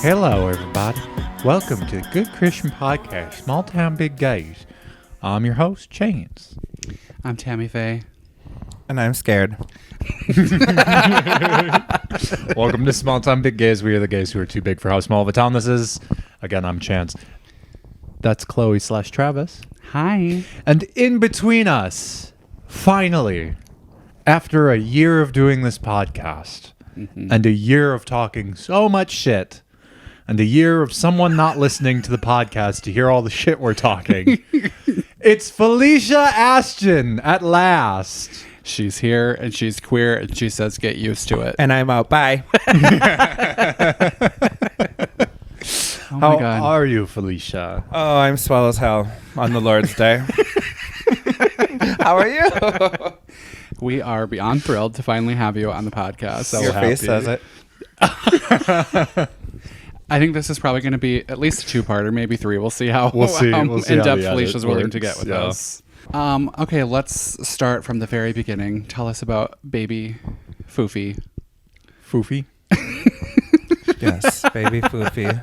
Hello, everybody. Welcome to Good Christian Podcast, Small Town Big Gays. I'm your host, Chance. I'm Tammy Faye. And I'm scared. Welcome to Small Town Big Gays. We are the gays who are too big for how small of a town this is. Again, I'm Chance. That's Chloe/Travis. Hi. And in between us, finally, after a year of doing this podcast, and a year of talking so much shit, and a year of someone not listening to the podcast to hear all the shit we're talking, it's Felicia Ashton at last. She's here and she's queer and she says get used to it. And I'm out. Bye. Oh my How God. are you, Felicia? Oh, I'm swell as hell on the Lord's Day. How are you? We are beyond thrilled to finally have you on the podcast. So Your happy. face says it. I think this is probably going to be at least a two-parter, maybe three. We'll see how, We'll see how in-depth the edit Felicia's willing to works. get with Yeah. us. Okay, let's start from the very beginning. Tell us about baby Foofy. Foofy? Yes, baby Foofy.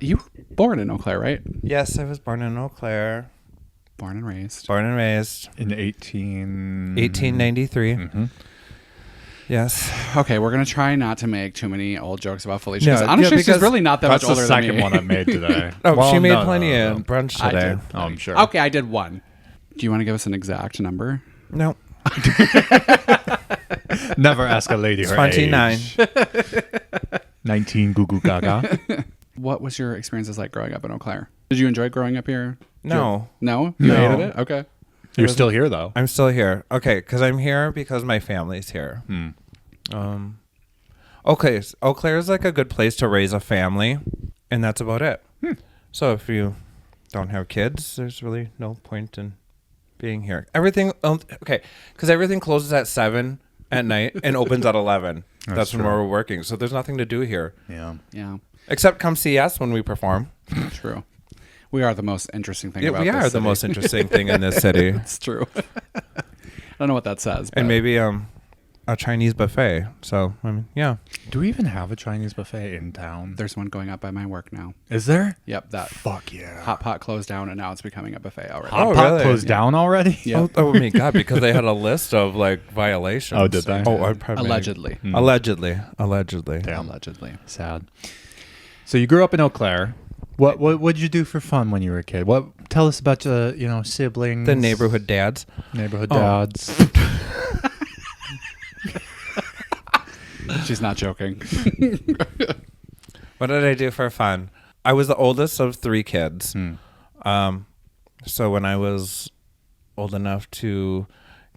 You were born in Eau Claire, right? Yes, I was born in Eau Claire. Born and raised. Born and raised. In 1893. Mm-hmm. Yes. Okay, we're going to try not to make too many old jokes about Felicia. Yeah, 'Cause honestly, she's because really not that That's much older the than second me. one I've made today. Oh, Well, she made no, plenty no. of brunch I today. did. Oh, I'm sure. Okay, I did one. Do you want to give us an exact number? No. Never ask a lady her 29. age. 19 goo goo gaga. What was your experiences like growing up in Eau Claire? Did you enjoy growing up here? No. No? You No. hated it? Okay. You're still here, though. I'm still here. Okay, because I'm here because my family's here. Okay, so Eau Claire is like a good place to raise a family, and that's about it. So if you don't have kids, there's really no point in being here. Everything, okay, because everything closes at 7 at night and opens at 11. That's when true. we're working. So there's nothing to do here, Yeah. Yeah, except come see us when we perform. true. We are the most interesting thing Yeah, about we this are the city. most interesting thing in this city. It's true. I don't know what that says. But And maybe a Chinese buffet. So, I mean, yeah. Do we even have a Chinese buffet in town? there's one going up by my work now. Is there? Yep, that Fuck yeah. Hot Pot closed down and now it's becoming a buffet already. Hot Oh, Pot really? closed down already? Yeah. Oh my God, because they had a list of like violations. Oh, did they? Oh, I'd probably Allegedly. Allegedly. Damn. Allegedly. Sad. So you grew up in Eau Claire. What'd you do for fun when you were a kid? Tell us about siblings. The neighborhood dads. Neighborhood Oh. dads. She's not joking. What did I do for fun? I was the oldest of 3 kids. So when I was old enough to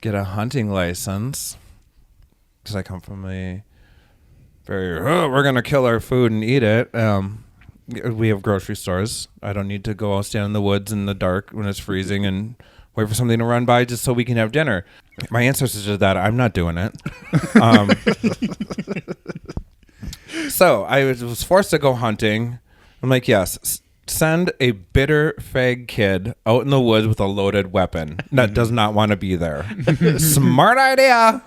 get a hunting license, because I come from a very, we're going to kill our food and eat it. We have grocery stores. I don't need to go stand in the woods in the dark when it's freezing and wait for something to run by just so we can have dinner. My ancestors did that. I'm not doing it. So I was forced to go hunting. I'm like, yes, send a bitter fag kid out in the woods with a loaded weapon that does not want to be there. Smart idea.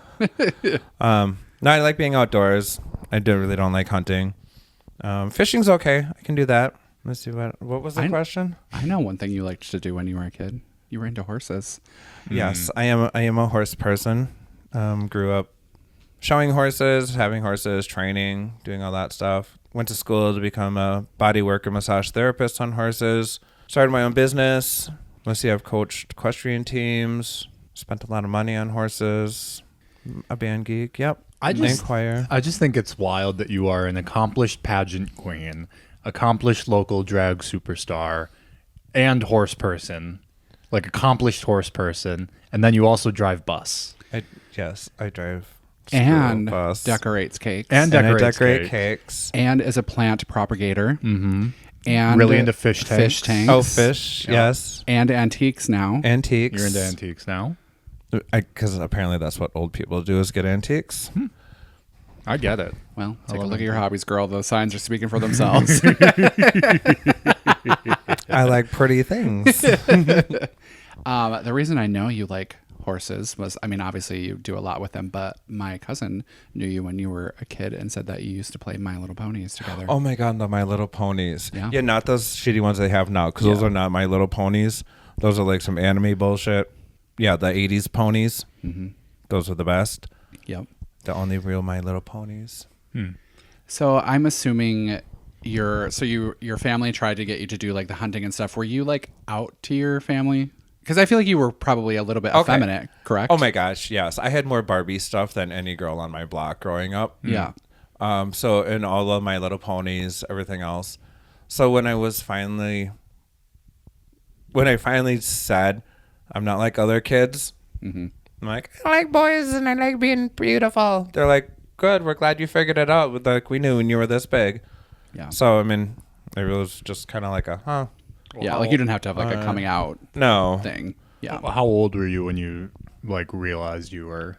No, I like being outdoors. I really don't like hunting. Fishing's okay. I can do that. Let's see what was the question? I know one thing you liked to do when you were a kid. You were into horses. Yes, I am a horse person. Grew up showing horses, having horses, training, doing all that stuff. Went to school to become a body worker massage therapist on horses. Started my own business. Let's see, I've coached equestrian teams. Spent a lot of money on horses. A band geek. Yep. Choir. I just think it's wild that you are an accomplished pageant queen, accomplished local drag superstar, and horse person. Like accomplished horse person. And then you also drive bus. Yes, I drive. And bus. decorates cakes. And I decorates decorate cake. cakes. And is a plant propagator. Mm-hmm. And Really into fish tanks. Fish tanks. Oh, fish. Yeah. Yes. And antiques now. Antiques. You're into antiques now? Because apparently that's what old people do is get antiques. I get it. Well, take a love look it. at your hobbies, girl. The signs are speaking for themselves. I like pretty things. The reason I know you like horses was, I mean, obviously you do a lot with them, but my cousin knew you when you were a kid and said that you used to play My Little Ponies together. Oh my God, the My Little Ponies. Yeah. Yeah, not those shitty ones they have now, because those are not My Little Ponies. Those are like some anime bullshit. Yeah, the 80s ponies. Mm-hmm. Those are the best. Yep. The only real My Little Ponies. So I'm assuming your family tried to get you to do like the hunting and stuff. Were you like out to your family? Because I feel like you were probably a little bit effeminate, correct? Oh my gosh, yes. I had more Barbie stuff than any girl on my block growing up. Yeah. So in all of My Little Ponies, everything else. So when I finally said I'm not like other kids, I'm like, I like boys and I like being beautiful. They're like, good, we're glad you figured it out. But like, we knew when you were this big. Yeah. So I mean, it was just kind of like a Yeah, like you didn't have to have like a coming out thing. Yeah. How old were you when you like realized you were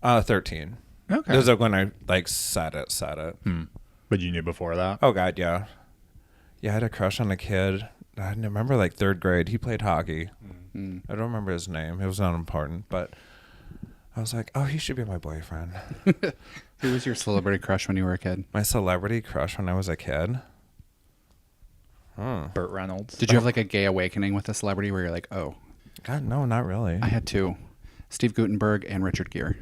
13. Okay. It was like when I like said it. But you knew before that? Oh God, yeah. Yeah, I had a crush on a kid. I remember like 3rd grade. He played hockey. I don't remember his name. It was not important, but I was like, oh, he should be my boyfriend. Who was your celebrity crush when you were a kid? My celebrity crush when I was a kid? Burt Reynolds. Did you have like a gay awakening with a celebrity where you're like, oh? God, no, not really. I had 2. Steve Guttenberg and Richard Gere.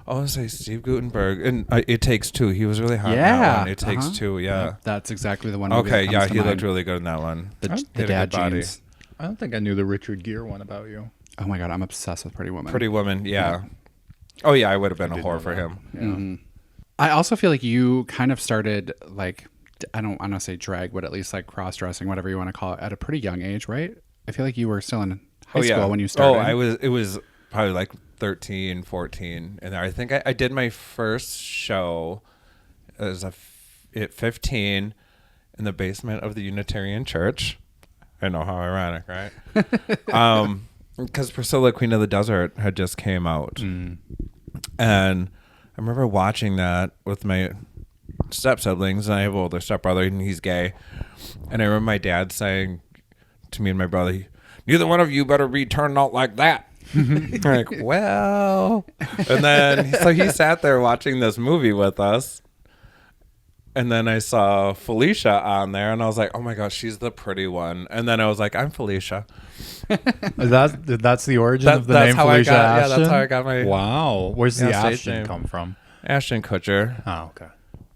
Oh, I say Steve Guttenberg. And It Takes Two. He was really hot in Yeah. that one. It Takes Two, yeah. Yep, that's exactly the one. movie Okay, that yeah, comes to he mind. looked really good in that one. The He had a dad good body. jeans. I don't think I knew the Richard Gere one about you. Oh my God, I'm obsessed with Pretty Woman. Pretty Woman, yeah. Oh, yeah, I would have been a did whore know for that. him. Yeah. Mm-hmm. I also feel like you kind of started like, I don't want to say drag, but at least like cross-dressing, whatever you want to call it, at a pretty young age, right? I feel like you were still in high school when you started. It was probably like 13, 14. And I think I did my first show as at 15 in the basement of the Unitarian Church. I know, how ironic, right? Because Priscilla, Queen of the Desert had just came out. And I remember watching that with my step siblings, and I have an older stepbrother, and he's gay. And I remember my dad saying to me and my brother, neither one of you better be turned out like that. I'm like, well. And then, so he sat there watching this movie with us. And then I saw Felicia on there, and I was like, oh my gosh, she's the pretty one. And then I was like, I'm Felicia. That's the origin of the name how Felicia I got, Ashton? Yeah, that's how I got my Wow. Where's the stage Ashton name. come from? Ashton Kutcher. Oh, okay.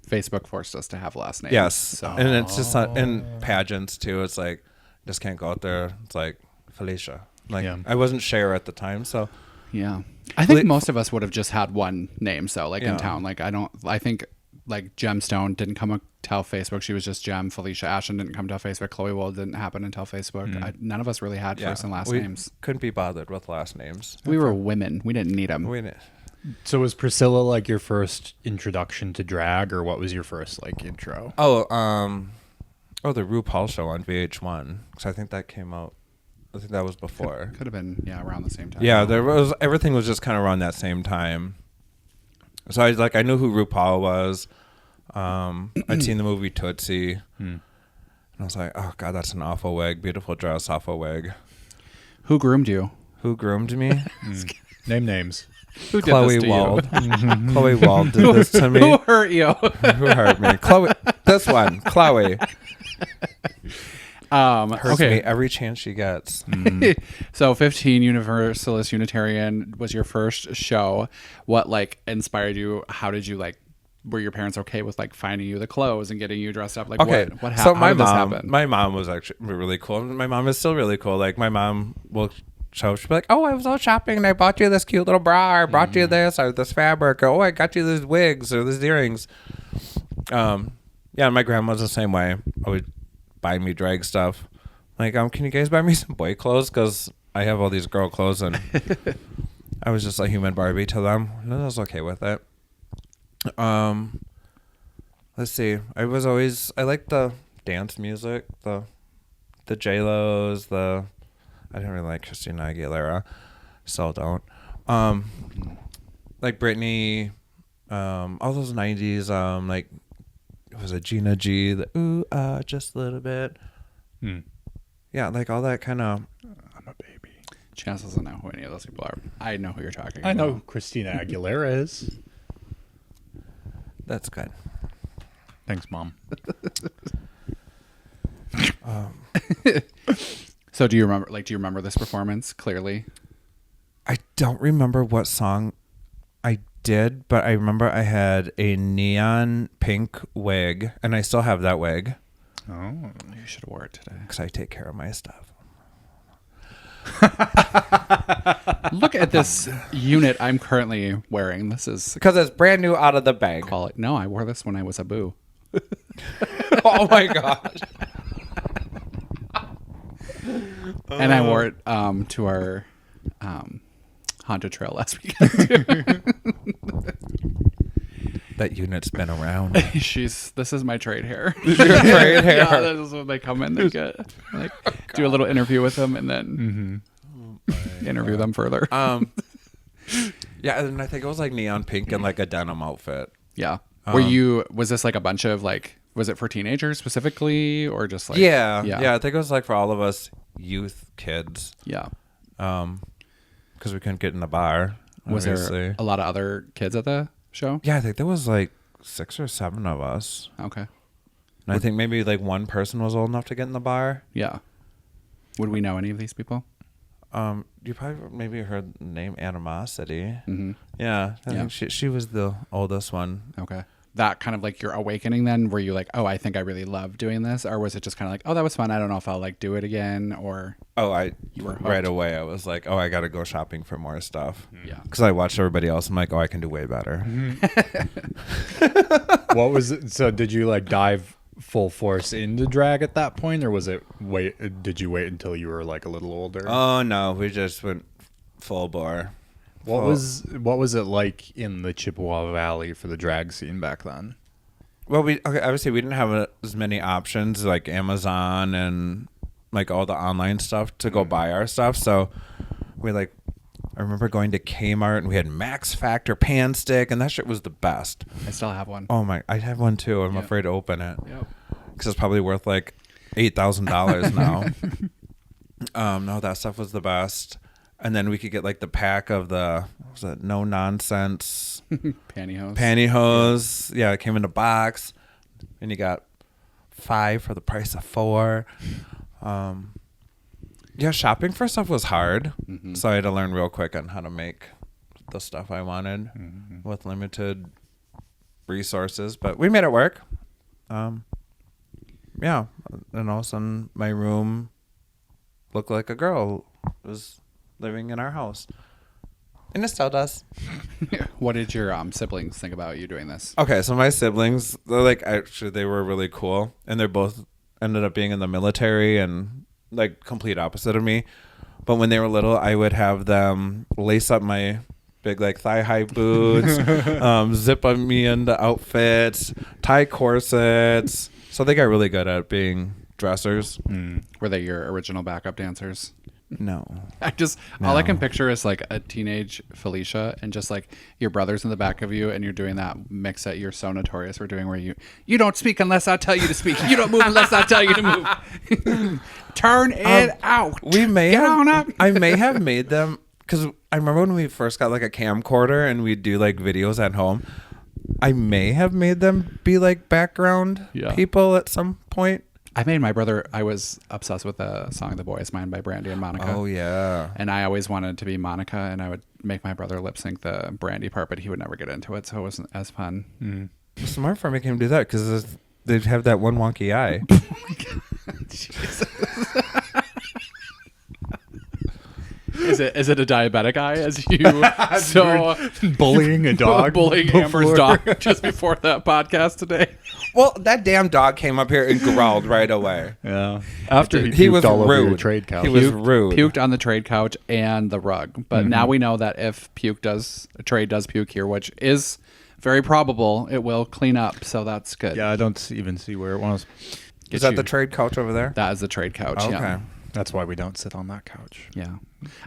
Facebook forced us to have last names. Yes. So. And it's just in pageants too. It's like, just can't go out there. It's like Felicia. Like, Yeah. I wasn't Cher at the time, so. Yeah. I think most of us would have just had one name, so like in town. Like I think like Gemstone didn't come until Facebook. She was just Gem. Felicia Ashton didn't come until Facebook. Chloe Wold didn't happen until Facebook. None of us really had first and last names. Couldn't be bothered with last names. We were women. We didn't need them. So was Priscilla like your first introduction to drag, or what was your first like intro? The RuPaul show on VH1, because I think that came out. I think that was before. Could have been around the same time. Yeah, everything was just kind of around that same time. So I knew who RuPaul was. I'd seen the movie Tootsie, and I was like, oh God, that's an awful wig, beautiful dress, awful wig. Who groomed you? Who groomed me? Name names. Who did Chloe this to Wald. Chloe Wald did this to me. Who hurt you? Who hurt me? Chloe. This one, Chloe. Hurts me every chance she gets. So 15 Universalist Unitarian was your first show. What like inspired you? How did you like? Were your parents okay with like finding you the clothes and getting you dressed up? Like what happened? So how did this happen? my mom was actually really cool. My mom is still really cool. Like my mom will show, she'll be like, oh, I was out shopping and I bought you this cute little bra, or I brought you this, or this fabric, or oh, I got you these wigs or these earrings. Yeah, my grandma's the same way. Always buy me drag stuff. Like, can you guys buy me some boy clothes? Because I have all these girl clothes, and I was just a human Barbie to them. And I was okay with it. Let's see. I liked the dance music, the J-Lo's, I didn't really like Christina Aguilera. Still don't. Like Britney, all those 90s, like, it was a Gina G, the ooh, just a little bit. Yeah, like all that kind of. I'm a baby. Chance doesn't know who any of those people are. I know who you're talking about. I know who Christina Aguilera is. That's good. Thanks, Mom. So do you remember this performance clearly? I don't remember what song I did, but I remember I had a neon pink wig, and I still have that wig. Oh. You should have wore it today. Because I take care of my stuff. Look at this unit I'm currently wearing. This is Because it's brand new out of the bag. No, I wore this when I was a boo. Oh my gosh. And I wore it to our haunted trail last weekend. That unit's been around. This is my trade hair. Your trade hair. Yeah, this is when they come in. They get do a little interview with them and then interview them further. Yeah, and I think it was like neon pink and like a denim outfit. Yeah. Was this like a bunch of was it for teenagers specifically or just like Yeah, I think it was like for all of us youth kids. Yeah. Because we couldn't get in the bar. Was obviously. there a lot of other kids at the show? Yeah, I think there was like 6 or 7 of us. Okay. And I think maybe like one person was old enough to get in the bar. Yeah. Would we know any of these people? You probably maybe heard the name Animosity. Mm-hmm. Yeah, I think she was the oldest one. Okay. That kind of like your awakening then? Were you like, oh, I think I really love doing this? Or was it just kind of like, oh, that was fun. I don't know if I'll like do it again or... Oh, You were right hooked. away I was like, oh, I got to go shopping for more stuff. Yeah. Because I watched everybody else. I'm like, oh, I can do way better. What was it? So did you like dive full force into drag at that point, or was it did you wait until you were like a little older? Oh, no. We just went full bore. What was it like in the Chippewa Valley for the drag scene back then? Well, obviously we didn't have as many options like Amazon and like all the online stuff to go buy our stuff. So I remember going to Kmart and we had Max Factor pan stick and that shit was the best. I still have one. Oh my, I have one too. I'm afraid to open it because it's probably worth like $8,000 now. No, that stuff was the best. And then we could get like the pack of no nonsense pantyhose. Yeah, it came in a box, and you got 5 for the price of 4. Yeah, shopping for stuff was hard, so I had to learn real quick on how to make the stuff I wanted with limited resources. But we made it work. Yeah, and all of a sudden my room looked like a girl was living in our house, and it still does. What did your siblings think about you doing this? Okay, so my siblings, they were really cool, and they both ended up being in the military and like complete opposite of me. But when they were little, I would have them lace up my big like thigh high boots, zip on me into outfits, tie corsets. So they got really good at being dressers. Were they your original backup dancers? No. All I can picture is like a teenage Felicia and just like your brother's in the back of you and you're doing that mix that you're so notorious for doing where you don't speak unless I tell you to speak. You don't move unless I tell you to move. Turn it out. We may Get have, on up. I may have made them, because I remember when we first got like a camcorder and we'd do like videos at home. I may have made them be like background people at some point. I made my brother, I was obsessed with the song The Boy Is Mine by Brandy and Monica. Oh, yeah. And I always wanted to be Monica, and I would make my brother lip sync the Brandy part, but he would never get into it, so it wasn't as fun. Smart for making him do that because they'd have that one wonky eye. Is it a diabetic eye as you so Bullying a dog? bullying Amber's dog just before that podcast today? Well, that damn dog came up here and growled right away. Yeah. After He he was was all over rude. your trade couch. He was rude. Puked on the trade couch and the rug. But now we know that if trade does puke here, which is very probable, it will clean up. So that's good. Yeah, I don't even see where it was. Is that the trade couch over there? That is the trade couch. Okay. Yeah. That's why we don't sit on that couch. Yeah.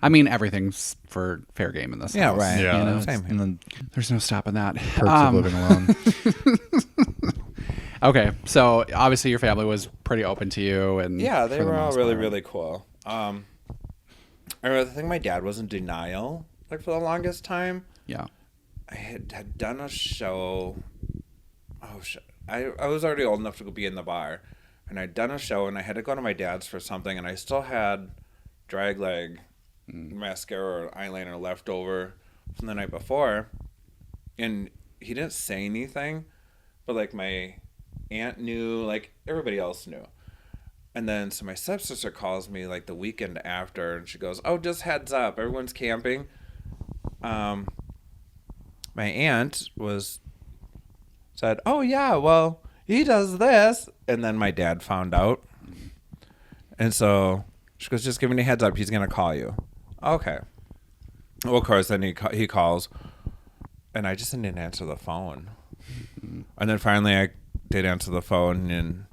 I mean, everything's for fair game in this Yeah, house. right. Yeah. You know, Same. And then there's no stopping that. perks of living alone. Okay. So obviously your family was pretty open to you. And Yeah, they for the were all most really, part. really cool. I think my dad was in denial, like, for the longest time. Yeah. I had done a show. Oh, shit. I was already old enough to be in the bar. And I'd done a show, and I had to go to my dad's for something, and I still had drag leg mascara or eyeliner left over from the night before. And he didn't say anything, but, like, my aunt knew, like, everybody else knew. And then, so my stepsister calls me, like, the weekend after, and she goes, oh, just heads up, everyone's camping. My aunt said, oh, yeah, well, he does this. And then my dad found out. And so she goes, just give me a heads up. He's going to call you. Okay. Well, of course, then he calls. And I just didn't answer the phone. And then finally I did answer the phone. And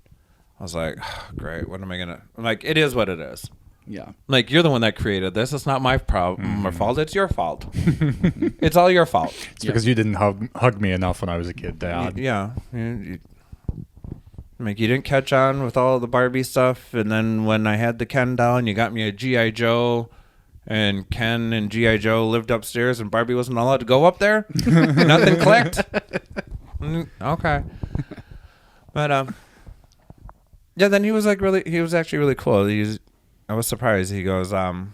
I was like, oh, great. What am I going to... I'm like, it is what it is. Yeah. Like, you're the one that created this. It's not my problem or fault. It's your fault. It's all your fault. It's because you didn't hug me enough when I was a kid, Dad. Yeah. Like, you didn't catch on with all the Barbie stuff, and then when I had the Ken doll, you got me a G.I. Joe, and Ken and G.I. Joe lived upstairs, and Barbie wasn't allowed to go up there. Nothing clicked. Okay. But, yeah, then he was actually really cool. I was surprised. He goes, that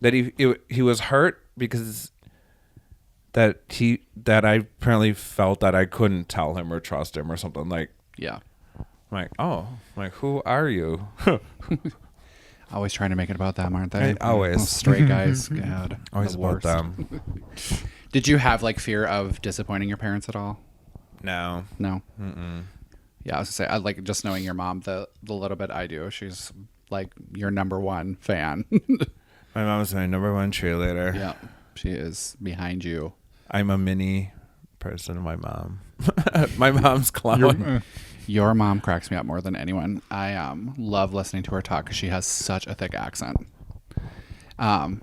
he was hurt because that I apparently felt that I couldn't tell him or trust him or something. Like, yeah. I'm like, oh, I'm like, who are you? Always trying to make it about them, aren't they? Always. Those straight guys. God, always the about worst. them. Did you have like fear of disappointing your parents at all? No. Mm-mm. Yeah, I was gonna say, I like just knowing your mom the little bit I do. She's like your number one fan. My mom's my number one cheerleader. Yeah, she is behind you. I'm a mini person. My mom. My mom's clown. Your mom cracks me up more than anyone. I love listening to her talk because she has such a thick accent.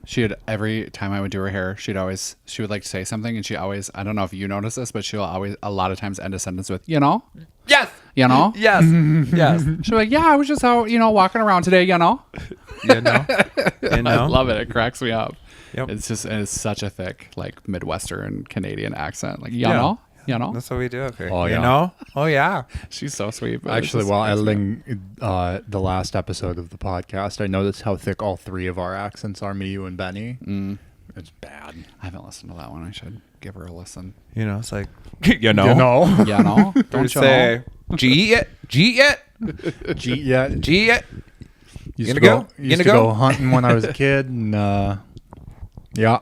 She had, every time I would do her hair, she would like say something, and she always, I don't know if you notice this, but she'll always a lot of times end a sentence with, you know? Yes. You know? Yes. Yes. She's like, yeah, I was just out, walking around today, you know? You know? You know? I love it. It cracks me up. Yep. It's such a thick, like, Midwestern Canadian accent. Like, you know? You know? That's what we do. Okay. Oh, you yeah. know? Oh, yeah. She's so sweet. Actually, while editing the last episode of the podcast, I noticed how thick all three of our accents are, me, you, and Benny. It's bad. I haven't listened to that one. I should give her a listen. You know, it's like, you know? You know? You know? Don't you say, know? G it. G, yeah. G it. Used to go hunting when I was a kid, and yeah.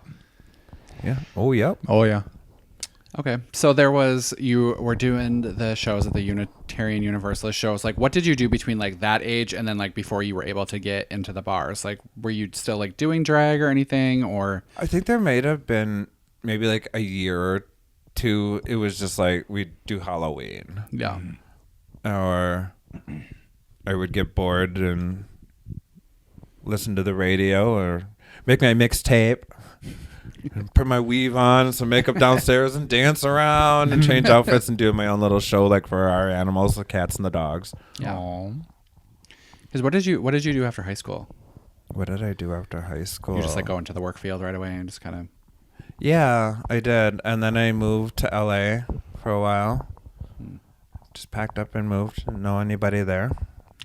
Yeah. Oh, yep. Oh, yeah. Okay, so you were doing the shows at the Unitarian Universalist shows. Like, what did you do between like that age and then like before you were able to get into the bars? Like, were you still like doing drag or anything? Or I think there might have been maybe like a year or two. It was just like we'd do Halloween. Yeah. Or I would get bored and listen to the radio or make my mixtape. And put my weave on, some makeup downstairs, and dance around and change outfits and do my own little show like for our animals, the cats and the dogs. Yeah. Because what did you do after high school? What did I do after high school? You just like go into the work field right away and just kind of. Yeah, I did, and then I moved to LA for a while. Just packed up and moved. Didn't know anybody there.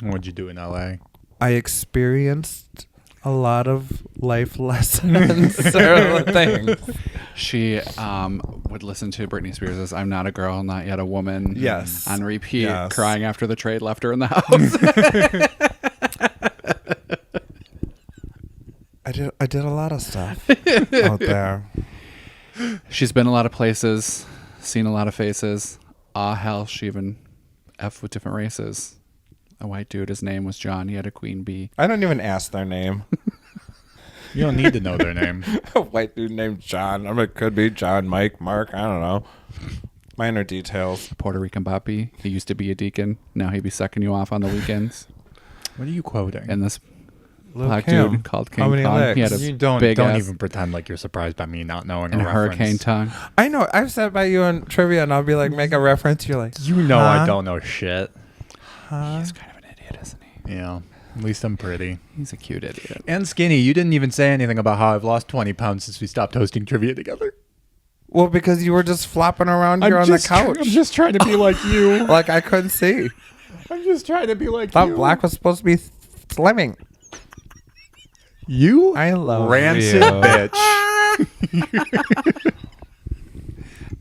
What'd you do in LA? I experienced a lot of life lessons or things. She would listen to Britney Spears' "I'm Not a Girl, Not Yet a Woman" Yes. on repeat, Yes. crying after the trade left her in the house. I did a lot of stuff out there. She's been a lot of places, seen a lot of faces. Hell, she even F with different races. A white dude, his name was John. He had a queen bee. I don't even ask their name. You don't need to know their name. A white dude named John. I mean, it could be John, Mike, Mark. I don't know. Minor details. Puerto Rican Boppy. He used to be a deacon. Now he'd be sucking you off on the weekends. What are you quoting? And this Lil' black Kim. dude called King How many Kong. licks? He had a You don't big ass even pretend like you're surprised by me not knowing and a reference. hurricane tongue. I know. I've sat by you on trivia and I'll be like, make a reference. You're like, You know huh? I don't know shit. He's kind of an idiot, isn't he? Yeah. At least I'm pretty. He's a cute idiot. And skinny. You didn't even say anything about how I've lost 20 pounds since we stopped hosting trivia together. Well, because you were just flopping around here on the couch. I'm just trying to be like you. Like I couldn't see. I'm just trying to be like Thought you. black was supposed to be slimming. You I love rancid you. bitch.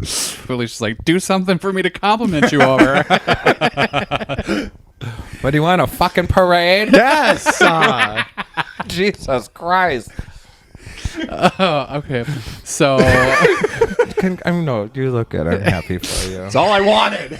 Felicia's like, do something for me to compliment you over. What do you want, a fucking parade? Yes. Jesus Christ. Oh, okay. So No, you look good. I'm happy for you. That's all I wanted.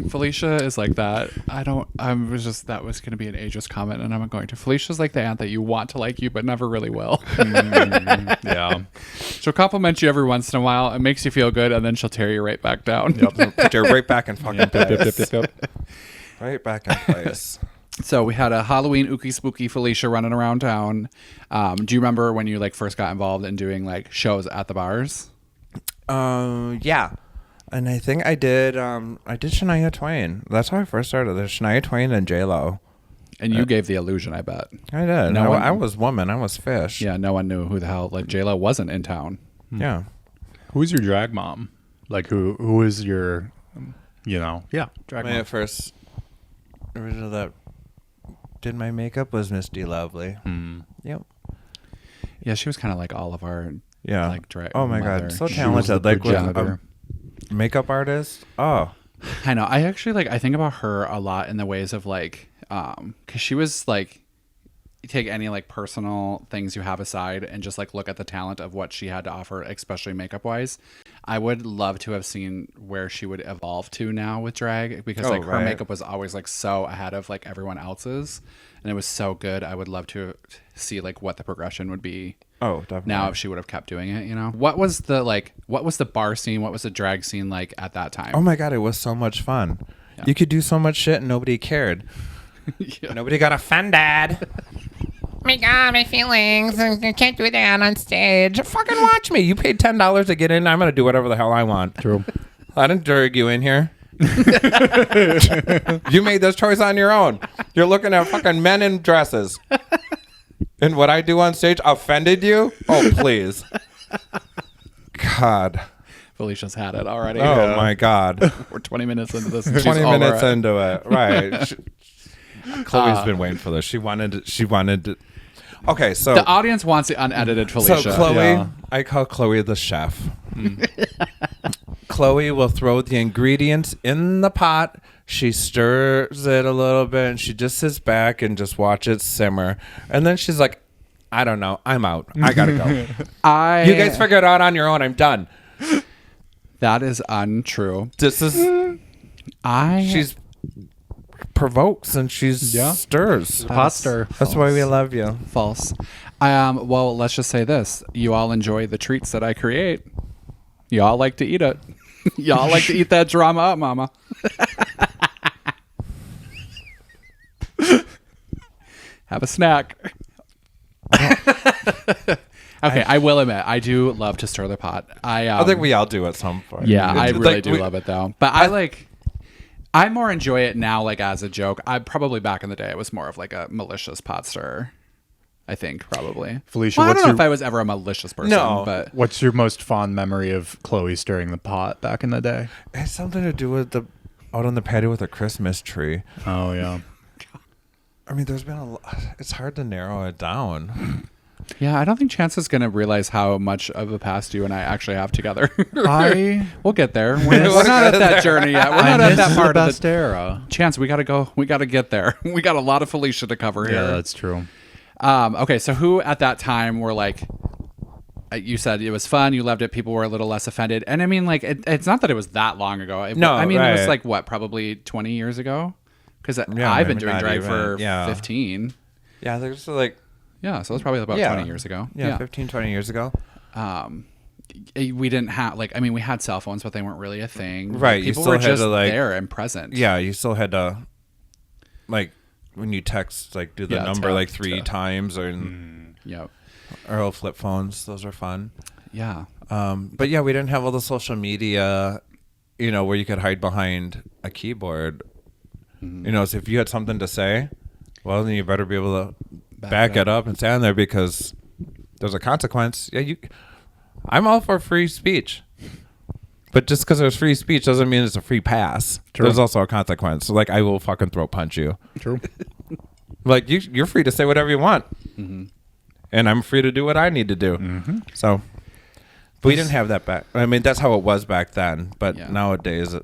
Felicia is like that. That was going to be an ageist comment, and I'm going to. Felicia's like the aunt that you want to like you, but never really will. Yeah. She'll compliment you every once in a while. It makes you feel good, and then she'll tear you right back down. Yep. Put you right back in fucking place. Right back in place. So we had a Halloween ookie spooky Felicia running around town. Do you remember when you like first got involved in doing like shows at the bars? Yeah. And I think I did Shania Twain. That's how I first started. There's Shania Twain and J-Lo. And you gave the illusion, I bet. I did. No one- I was woman. I was fish. Yeah, no one knew who the hell, like J-Lo wasn't in town. Yeah. Who's your drag mom? Like who is your, drag My mom? first original that did my makeup was Miss D Lovely. Yep. Yeah, she was kind of like all of our like drag. Oh my mother. God, so She talented. was the Like with progenitor. a makeup artist. Oh. I know. I actually I think about her a lot in the ways of like, because she was like, you take any like personal things you have aside and just like look at the talent of what she had to offer, especially makeup wise. I would love to have seen where she would evolve to now with drag, because like her makeup was always like so ahead of like everyone else's, and it was so good. I would love to see like what the progression would be. Oh, definitely. Now if she would have kept doing it, what was the bar scene, what was the drag scene like at that time? Oh my God, it was so much fun. Yeah. You could do so much shit and nobody cared. Yeah. Nobody got offended. Oh my God, my feelings. I can't do that on stage. Fucking watch me. You paid $10 to get in. I'm going to do whatever the hell I want. True. I didn't drag you in here. You made this choice on your own. You're looking at fucking men in dresses. And what I do on stage offended you? Oh, please. God. Felicia's had it already. Oh, my God. We're 20 minutes into this. 20 minutes into it. Right. Chloe's been waiting for this. She wanted to. Okay, so the audience wants the unedited Felicia. So Chloe, I call Chloe the chef. Chloe will throw the ingredients in the pot. She stirs it a little bit, and she just sits back and just watch it simmer. And then she's like, I don't know. I'm out. I gotta go. You guys figure it out on your own. I'm done. That is untrue. This is... She's provokes and she's stirs. Hot stir. That's why we love you. False. Well, let's just say this. You all enjoy the treats that I create. You all like to eat it. Y'all like to eat that drama up, mama. Have a snack. Okay, I will admit, I do love to stir the pot. I think we all do at some point. Yeah, I really do love it though. But I more enjoy it now, like as a joke. I probably back in the day, it was more of like a malicious pot stirrer. I think probably. Felicia, well, I don't know if I was ever a malicious person. No. But what's your most fond memory of Chloe stirring the pot back in the day? It has something to do with out on the patio with a Christmas tree. Oh yeah. I mean, there's been a lot. It's hard to narrow it down. Yeah, I don't think Chance is going to realize how much of a past you and I actually have together. We'll get there. We're not at that journey yet. We're not at that part of of the era. Chance, we got to go. We got to get there. We got a lot of Felicia to cover here. Yeah, that's true. Okay, so who at that time were like, you said it was fun, you loved it, people were a little less offended. And I mean, like, it's not that it was that long ago. It was like, what, probably 20 years ago? Because I've been doing drag for 15. Yeah, there's like... Yeah, so it was probably about 20 years ago. Yeah, 15, 20 years ago. We didn't have, we had cell phones, but they weren't really a thing. Right, people were just there and present. Yeah, you still had to, when you text, do the number three times, or old flip phones. Those are fun. Yeah. But yeah, we didn't have all the social media, where you could hide behind a keyboard. You know, so if you had something to say, well, then you better be able to back it up and stand there, because there's a consequence. Yeah, I'm all for free speech. But just because there's free speech doesn't mean it's a free pass. True. There's also a consequence. So, like, I will fucking throat punch you. True. Like, you're free to say whatever you want. Mm-hmm. And I'm free to do what I need to do. Mm-hmm. So, but we didn't have that back. I mean, that's how it was back then. But nowadays,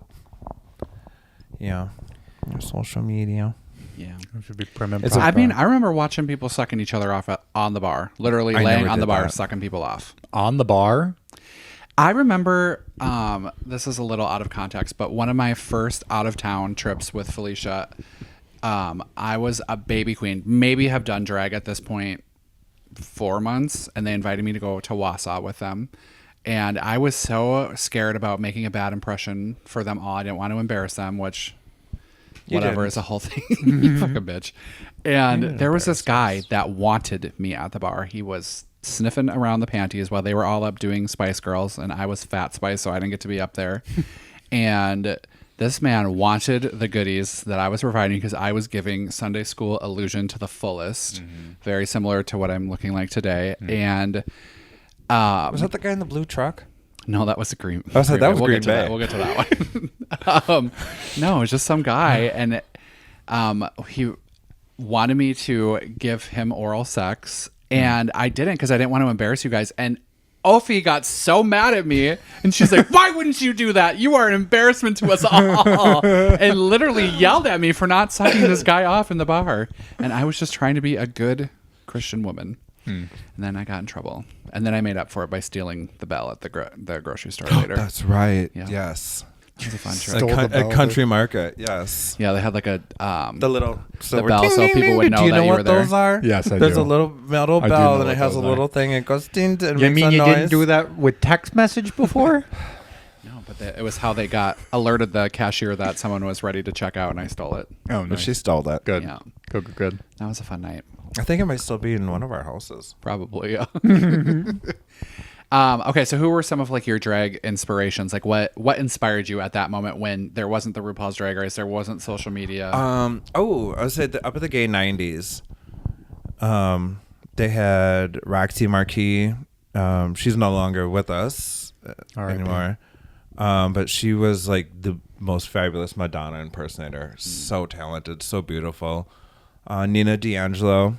social media. Yeah. It should be prim and I mean, I remember watching people sucking each other off on the bar. Literally laying on the bar, sucking people off. On the bar? I remember, this is a little out of context, but one of my first out-of-town trips with Felicia, I was a baby queen. Maybe have done drag at this point 4 months, and they invited me to go to Wausau with them. And I was so scared about making a bad impression for them all. I didn't want to embarrass them, which... whatever is a whole thing. You fucking bitch. And there was this guy that wanted me at the bar. He was sniffing around the panties while they were all up doing Spice Girls, and I was Fat Spice, so I didn't get to be up there. And this man wanted the goodies that I was providing, because I was giving Sunday school illusion to the fullest, very similar to what I'm looking like today. And was that the guy in the blue truck? No, that was the Green. I said that was Green Bay. We'll get to that one. No, it was just some guy, and he wanted me to give him oral sex, and I didn't, because I didn't want to embarrass you guys. And Ophi got so mad at me, and she's like, "Why wouldn't you do that? You are an embarrassment to us all," and literally yelled at me for not sucking this guy off in the bar. And I was just trying to be a good Christian woman. And then I got in trouble. And then I made up for it by stealing the bell at the grocery store later. That's right. Yeah. Yes. It was a fun trip. At Country Market. Yes. Yeah, they had like a... the little... the bell, so people would know that you were there. Do you know what those are? Yes, I do. There's a little metal bell, and it has a little thing. It goes... Ding, and you mean you didn't do that with text message before? No, but it was how they got alerted the cashier that someone was ready to check out, and I stole it. Oh, no. She stole that. Good. Yeah. Good. That was a fun night. I think it might still be in one of our houses. Probably, yeah. Okay, so who were some of like your drag inspirations? Like what inspired you at that moment when there wasn't the RuPaul's Drag Race, there wasn't social media? I would say up at the gay 90s, they had Roxy Marquis. She's no longer with us anymore. But she was like the most fabulous Madonna impersonator. So talented, so beautiful. Nina D'Angelo.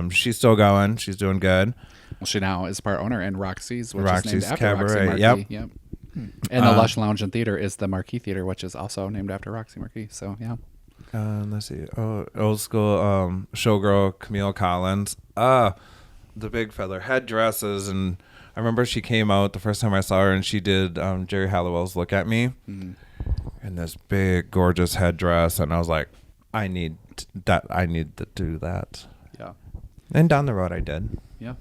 She's still going. She's doing good. Well, she now is part owner in Roxy's, which is named after Cabaret. Roxy Marquis. Yep. And the Lush Lounge and Theater is the Marquis Theater, which is also named after Roxy Marquis. So, yeah. Let's see. Old school showgirl Camille Collins. The big feather headdresses. And I remember she came out the first time I saw her, and she did Jerry Halliwell's Look at Me. In this big, gorgeous headdress. And I was like, I need to do that. Yeah. And down the road, I did. Yeah.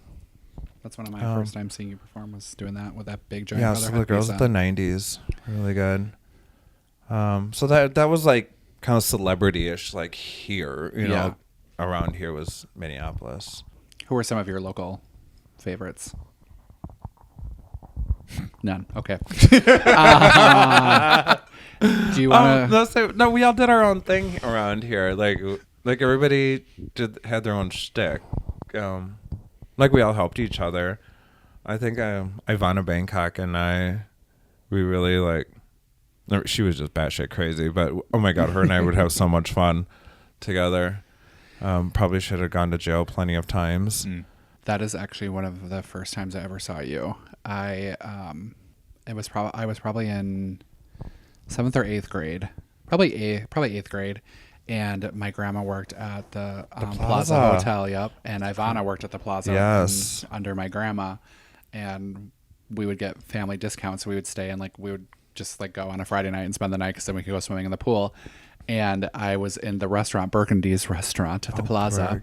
That's one of my first time seeing you perform, was doing that with that big giant feather headpiece. Yeah, so the girls of the 90s. Really good. So that was like kind of celebrity-ish, like here, you know, around here was Minneapolis. Who were some of your local favorites? None. Okay. Do you want to? No, we all did our own thing around here. Like everybody had their own shtick. Like we all helped each other. I think Ivana Bangkok and we really like. She was just batshit crazy, but oh my god, her and I would have so much fun together. Probably should have gone to jail plenty of times. That is actually one of the first times I ever saw you. I was probably in 7th or 8th grade, probably 8th grade, and my grandma worked at the Plaza Hotel. Yep, and Ivana worked at the Plaza. Yes, under my grandma, and we would get family discounts. So we would stay, and like we would just like go on a Friday night and spend the night, because then we could go swimming in the pool. And I was in the restaurant, Burgundy's restaurant at the Plaza,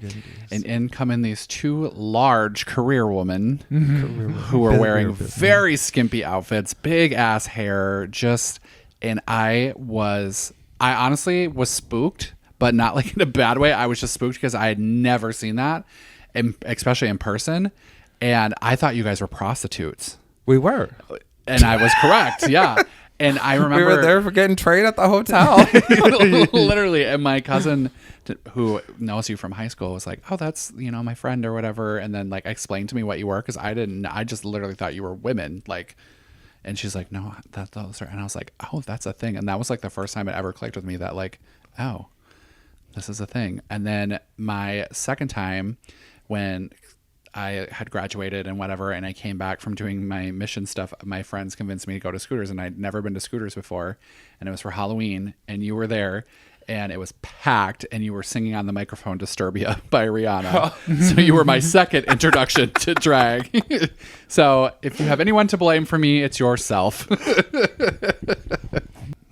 and in come in these two large career women who were wearing very skimpy outfits, big ass hair, and I honestly was spooked, but not like in a bad way. I was just spooked because I had never seen that, especially in person. And I thought you guys were prostitutes. We were. And I was correct. Yeah. And I remember we were there for getting trained at the hotel. Literally. And my cousin, who knows you from high school, was like, "Oh, that's my friend or whatever." And then like explained to me what you were, because I just literally thought you were women. Like, and she's like, "No, those are." And I was like, "Oh, that's a thing." And that was like the first time it ever clicked with me that like, oh, this is a thing. And then my second time, when I had graduated and whatever, and I came back from doing my mission stuff, my friends convinced me to go to Scooters, and I'd never been to Scooters before, and it was for Halloween, and you were there, and it was packed, and you were singing on the microphone Disturbia by Rihanna. So you were my second introduction to drag. So if you have anyone to blame for me, it's yourself.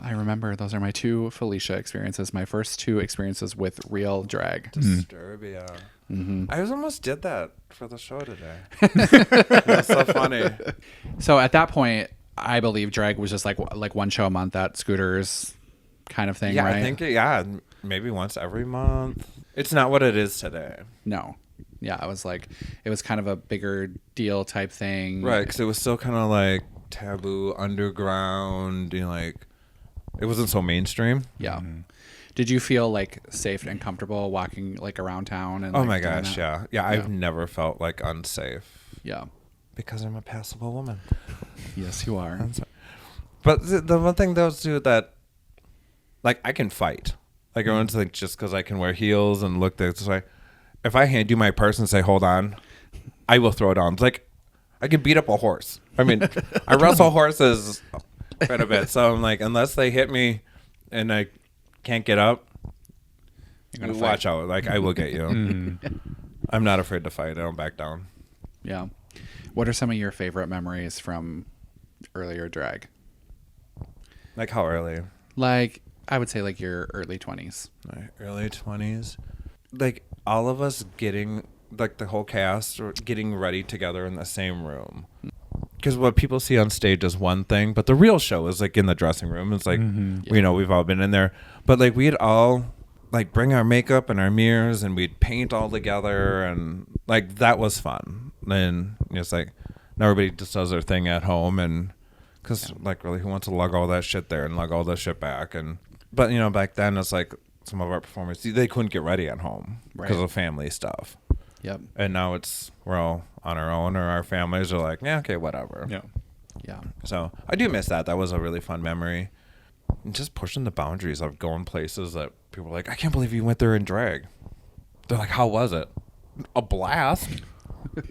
I remember those are my two Felicia experiences, my first two experiences with real drag. Disturbia. Mm-hmm. I almost did that for the show today. That's so funny. So at that point, I believe drag was just like one show a month at Scooters kind of thing, Yeah, right? I think, maybe once every month. It's not what it is today. No. Yeah, it was kind of a bigger deal type thing. Right, because it was still kind of like taboo, underground, like, it wasn't so mainstream. Yeah. Mm-hmm. Did you feel like safe and comfortable walking like around town? And Oh like, my doing gosh, that? yeah. I've never felt like unsafe. Yeah. Because I'm a passable woman. Yes, you are. But the one thing though too that, like, I can fight. Like, everyone's like, just because I can wear heels and look this way, if I hand you my purse and say, "Hold on," I will throw it on. It's like, I can beat up a horse. I mean, I wrestle horses quite a bit, so I'm like, unless they hit me and I can't get up, You're gonna watch fight. out. Like, I will get you. I'm not afraid to fight. I don't back down. Yeah. What are some of your favorite memories from earlier drag? Like, how early? Like, I would say like your early 20s. My early 20s. Like, all of us getting, like, the whole cast getting ready together in the same room. Because what people see on stage is one thing, but the real show is like in the dressing room. It's like, we've all been in there. But like, we'd all like bring our makeup and our mirrors, and we'd paint all together, and like, that was fun. And it's like, now everybody just does their thing at home, and because like, really, who wants to lug all that shit there and lug all that shit back? But back then it's like, some of our performers, they couldn't get ready at home because of family stuff. Yep. And now we're all on our own, or our families are like, yeah, okay, whatever. Yeah. Yeah. So I do miss that. That was a really fun memory. And just pushing the boundaries of going places that people are like, I can't believe you went there in drag. They're like, how was it? A blast.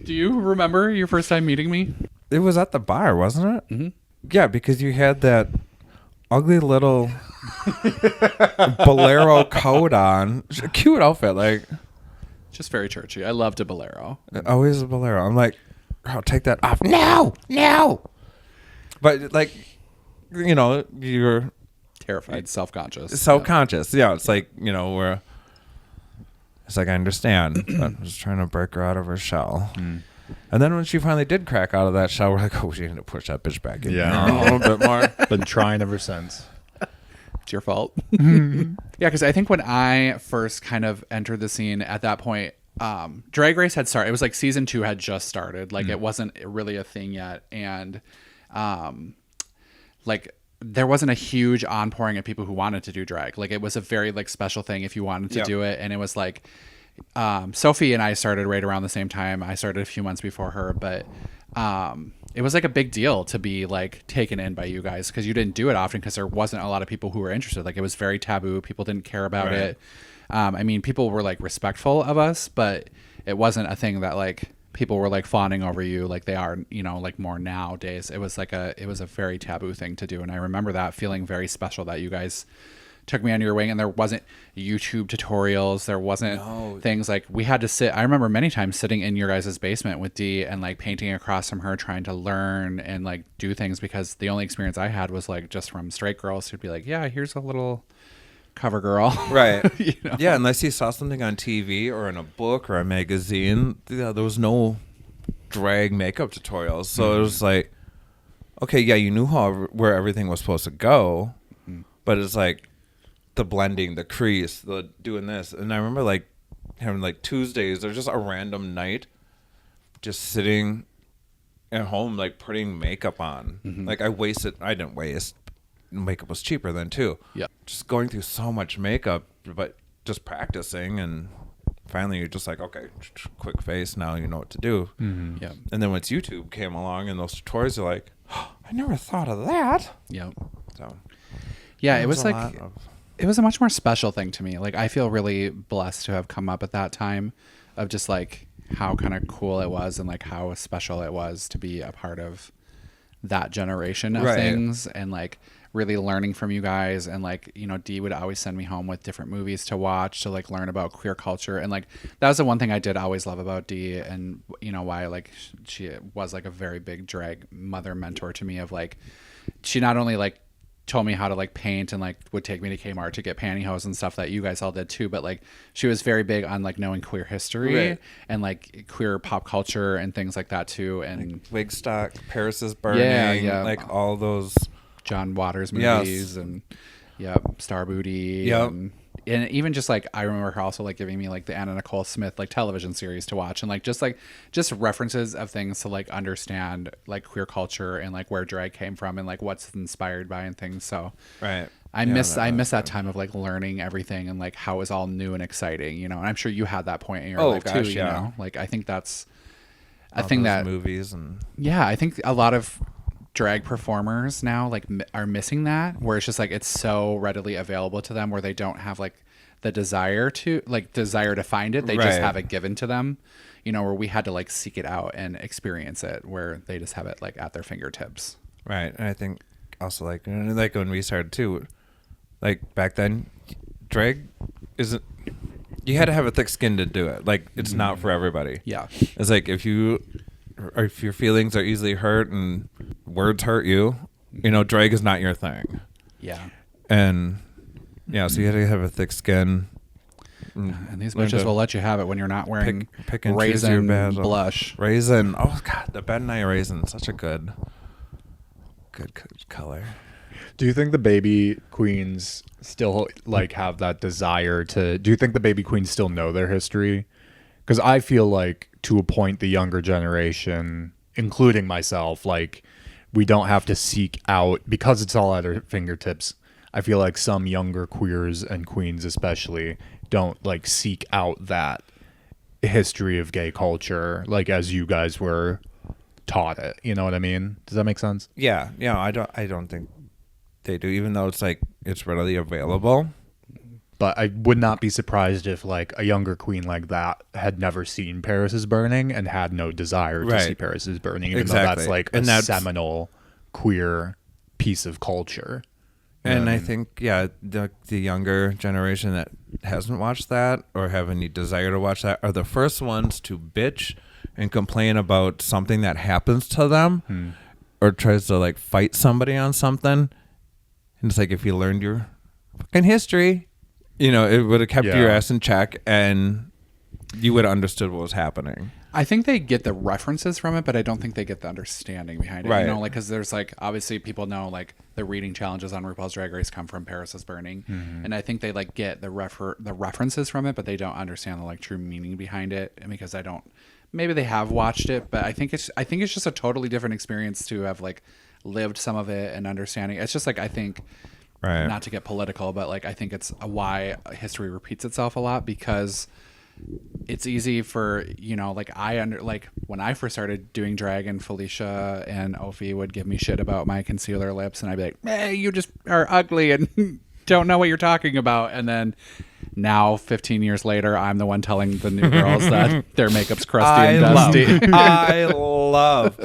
Do you remember your first time meeting me? It was at the bar, wasn't it? Mm-hmm. Yeah, because you had that ugly little bolero coat on. Cute outfit, like. Just very churchy. I loved a bolero. Always a bolero. I'm like, oh, take that off. No. But like, you're Terrified, self-conscious. self-conscious. Yeah, it's like, it's like, I understand. But I'm just trying to break her out of her shell. And then when she finally did crack out of that shell, we're like, oh, she need to push that bitch back in there a little bit more. Been trying ever since. It's your fault. Yeah, because I think when I first kind of entered the scene at that point, Drag Race had started. It was like season 2 had just started. Like, it wasn't really a thing yet. And like, there wasn't a huge onpouring of people who wanted to do drag. Like, it was a very like special thing if you wanted to do it. And it was like, Sophie and I started right around the same time. I started a few months before her, but it was like a big deal to be like taken in by you guys, because you didn't do it often, because there wasn't a lot of people who were interested. Like, it was very taboo. People didn't care about it. I mean, people were like respectful of us, but it wasn't a thing that like people were like fawning over you like they are, like more nowadays. It was a very taboo thing to do. And I remember that feeling very special that you guys took me under your wing, and there wasn't YouTube tutorials. There wasn't things like we had to sit. I remember many times sitting in your guys' basement with Dee and like painting across from her, trying to learn and like do things, because the only experience I had was like just from straight girls who'd be like, yeah, here's a little cover girl. Right. Yeah, unless you saw something on TV or in a book or a magazine, there was no drag makeup tutorials. So it was like, okay, yeah, you knew where everything was supposed to go, but it's like, the blending, the crease, the doing this. And I remember like having like Tuesdays or just a random night just sitting at home like putting makeup on. Like, I didn't waste, makeup was cheaper then too. Yeah. Just going through so much makeup, but just practicing, and finally you're just like, okay, quick face, now you know what to do. Mm-hmm. Yeah. And then once YouTube came along and those tutorials, you're like, oh, I never thought of that. Yeah. So yeah, it was like it was a much more special thing to me. Like, I feel really blessed to have come up at that time of just like how kind of cool it was and like how special it was to be a part of that generation of things, and like really learning from you guys. And like, you know, Dee would always send me home with different movies to watch to like learn about queer culture. And like, that was the one thing I did always love about Dee, and you know why, like, she was like a very big drag mother mentor to me. Of like, she not only like told me how to like paint and like would take me to Kmart to get pantyhose and stuff that you guys all did too, but like she was very big on like knowing queer history and like queer pop culture and things like that too. And like Wigstock, Paris is Burning, like all those John Waters movies, and Star Booty, and even just like, I remember her also like giving me like the Anna Nicole Smith like television series to watch, and like just references of things to like understand like queer culture and like where drag came from and like what's inspired by and things. So I miss that time of like learning everything and like how it was all new and exciting, you know. And I'm sure you had that point in your life too, you know. Like, I think that's a thing that movies and I think a lot of drag performers now like are missing that, where it's just like it's so readily available to them, where they don't have like the desire to find it. They just have it given to them, you know, where we had to like seek it out and experience it, where they just have it like at their fingertips. Right. And I think also like when we started too, like back then, drag isn't, you had to have a thick skin to do it. Like, it's not for everybody. Yeah. It's like if your feelings are easily hurt and words hurt you, you know, drag is not your thing. Yeah. And so you had to have a thick skin. And these bitches will let you have it when you're not wearing pick and raisin choose your blush. Raisin. Oh God, the Ben Nye raisin, such a good color. Do you think the baby queens still like have that desire to? Do you think the baby queens still know their history? Because I feel like, to a point, the younger generation, including myself, like, we don't have to seek out, because it's all at our fingertips. I feel like some younger queers and queens especially don't like seek out that history of gay culture, like as you guys were taught it. You know what I mean? Does that make sense? Yeah. I don't think they do, even though it's like it's readily available. But I would not be surprised if like a younger queen like that had never seen Paris is Burning and had no desire to see Paris is Burning, even though that's like a seminal queer piece of culture. And I think, the younger generation that hasn't watched that or have any desire to watch that are the first ones to bitch and complain about something that happens to them or tries to like fight somebody on something. And it's like, if you learned your fucking history, you know, it would have kept your ass in check and you would have understood what was happening. I think they get the references from it, but I don't think they get the understanding behind it. Right. You know, like, because there's like, obviously people know like the reading challenges on RuPaul's Drag Race come from Paris is Burning. And I think they like get the references from it, but they don't understand the like true meaning behind it. And because maybe they have watched it, but I think it's just a totally different experience to have like lived some of it and understanding. It's just like, I think, not to get political, but like, I think it's why history repeats itself a lot, because it's easy for, you know, like when I first started doing drag, and Felicia and Ophi would give me shit about my concealer lips, and I'd be like, hey, you just are ugly and don't know what you're talking about. And then now 15 years later, I'm the one telling the new girls that their makeup's crusty and dusty. I love.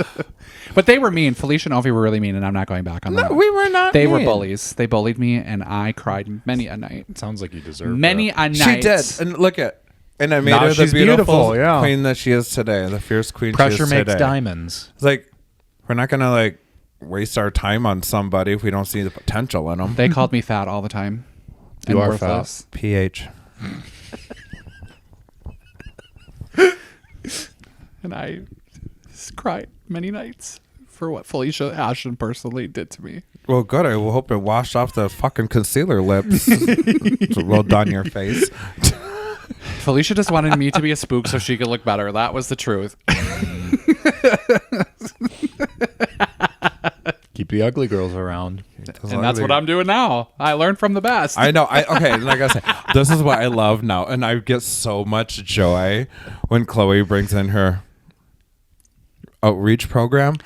But they were mean. Felicia and Ophi were really mean, and I'm not going back on that. No, we were not They mean. were bullies. They bullied me, and I cried many a night. It sounds like you deserve many that. a night. She did. And look at. And I made Now her the she's beautiful beautiful, queen that she is today. The fierce queen Pressure she is makes today. diamonds. It's like, we're not going to like waste our time on somebody if we don't see the potential in them. They called me fat all the time. You are worthless. fat. PH. And I cried many nights for what Felicia Ashton personally did to me. Well, good. I will hope it washed off the fucking concealer lips. It's well done your face. Felicia just wanted me to be a spook so she could look better. That was the truth. Keep the ugly girls around. And that's what I'm doing now. I learned from the best. I know. Okay, like I said, this is what I love now, and I get so much joy when Chloe brings in her outreach program.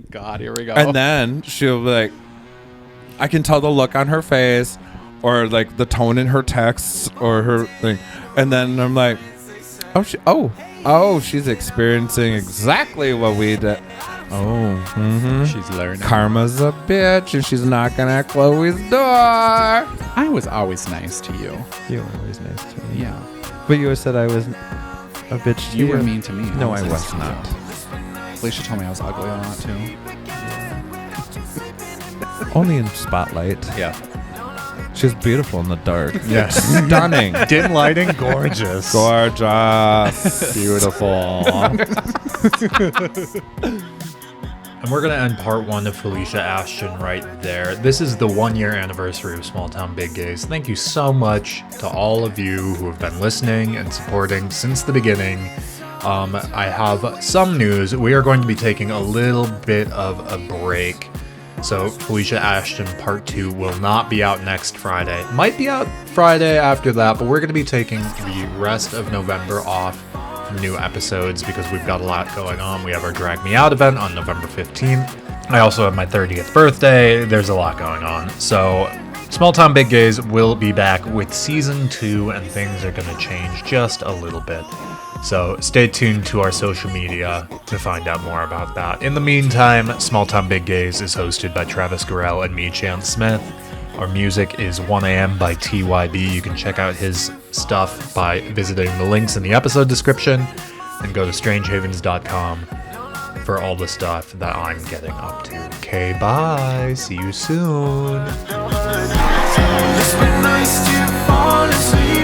God, here we go. And then she'll be like, I can tell the look on her face, or like the tone in her texts, or her thing, and then I'm like, she's experiencing exactly what we did. She's learning. Karma's a bitch, and she's knocking at Chloe's door. I was always nice to you. You were always nice to me. Yeah. But you said I was a bitch to you. You were mean to me. No, I was not. Felicia told me I was ugly a lot too. Only in spotlight. Yeah. She's beautiful in the dark. Yes. Stunning. Dim lighting, gorgeous. Gorgeous. Beautiful. And we're going to end part 1 of Felicia Ashton right there. This is the 1-year anniversary of Small Town Big Gays. Thank you so much to all of you who have been listening and supporting since the beginning. I have some news. We are going to be taking a little bit of a break. So Felicia Ashton part 2 will not be out next Friday. Might be out Friday after that, but we're going to be taking the rest of November off from new episodes because we've got a lot going on. We have our Drag Me Out event on November 15th. I also have my 30th birthday. There's a lot going on. So Small Town Big Gays will be back with season 2, and things are going to change just a little bit. So stay tuned to our social media to find out more about that. In the meantime, Small Town Big Gays is hosted by Travis Gorell and me, Chance Smith. Our music is 1am by TYB. You can check out his stuff by visiting the links in the episode description and go to strangehavens.com for all the stuff that I'm getting up to. Okay, bye. See you soon. It's been nice to fall asleep.